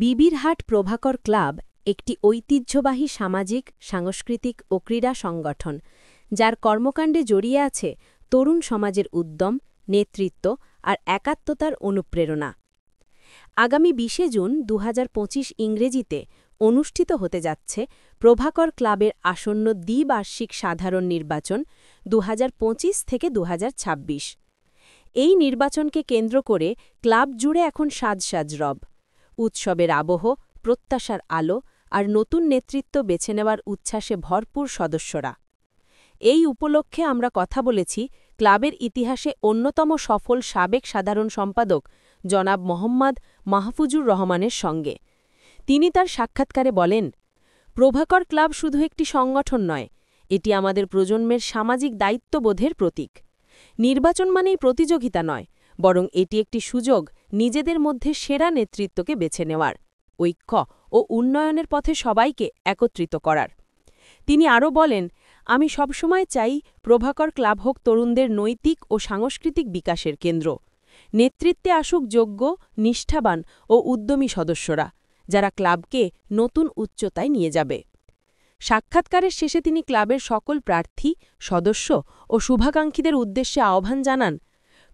Bibirhat Prabhakar club একটি ঐতিহ্যবাহী সামাজিক, সাংস্কৃতিক ও ক্রীড়া সংগঠন, যার কর্মকাণ্ডে জড়িয়ে আছে তরুণ সমাজের উদ্যম, নেতৃত্ব আর একাত্মতার অনুপ্রেরণা। আগামী ২০ জুন ২০২৫ ইংরেজিতে অনুষ্ঠিত হতে যাচ্ছে প্রভাকর ক্লাবের আসন্ন দ্বিবার্ষিক সাধারণ নির্বাচন ২০২৫ থেকে ২০২৬। এই নির্বাচনকে কেন্দ্র করে ক্লাব জুড়ে এখন সাজ রব। উৎসবের আবহ, প্রত্যাশার আলো আর নতুন নেতৃত্ব বেছে নেওয়ার উচ্ছ্বাসে ভরপুর সদস্যরা। এই উপলক্ষে আমরা কথা বলেছি ক্লাবের ইতিহাসে অন্যতম সফল সাবেক সাধারণ সম্পাদক জনাব মোহাম্মদ মাহফুজুর রহমানের সঙ্গে। তিনি তার সাক্ষাৎকারে বলেন, প্রভাকর ক্লাব শুধু একটি সংগঠন নয়, এটি আমাদের প্রজন্মের সামাজিক দায়িত্ববোধের প্রতীক। নির্বাচন মানেই প্রতিযোগিতা নয়, বরং এটি একটি সুযোগ নিজেদের মধ্যে সেরা নেতৃত্বকে বেছে নেওয়ার, ঐক্য ও উন্নয়নের পথে সবাইকে একত্রিত করার। তিনি আরও বলেন, আমি সবসময় চাই প্রভাকর ক্লাব হোক তরুণদের নৈতিক ও সাংস্কৃতিক বিকাশের কেন্দ্র। নেতৃত্বে আসুক যোগ্য, নিষ্ঠাবান ও উদ্যমী সদস্যরা, যারা ক্লাবকে নতুন উচ্চতায় নিয়ে যাবে। সাক্ষাৎকারের শেষে তিনি ক্লাবের সকল প্রার্থী, সদস্য ও শুভাকাঙ্ক্ষীদের উদ্দেশ্যে আহ্বান জানান,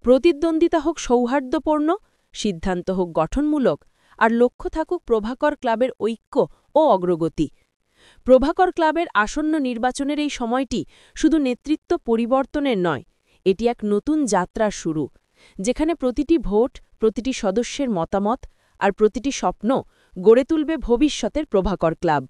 প্রতিদ্বন্দ্বিতা হোক সৌহার্দ্যপূর্ণ, সিদ্ধান্ত হোক গঠনমূলক, আর লক্ষ্য থাকুক প্রভাকর ক্লাবের ঐক্য ও অগ্রগতি। প্রভাকর ক্লাবের আসন্ন নির্বাচনের এই সময়টি শুধু নেতৃত্ব পরিবর্তনের নয়, এটি এক নতুন যাত্রার শুরু, যেখানে প্রতিটি ভোট, প্রতিটি সদস্যের মতামত আর প্রতিটি স্বপ্ন গড়ে তুলবে ভবিষ্যতের প্রভাকর ক্লাব।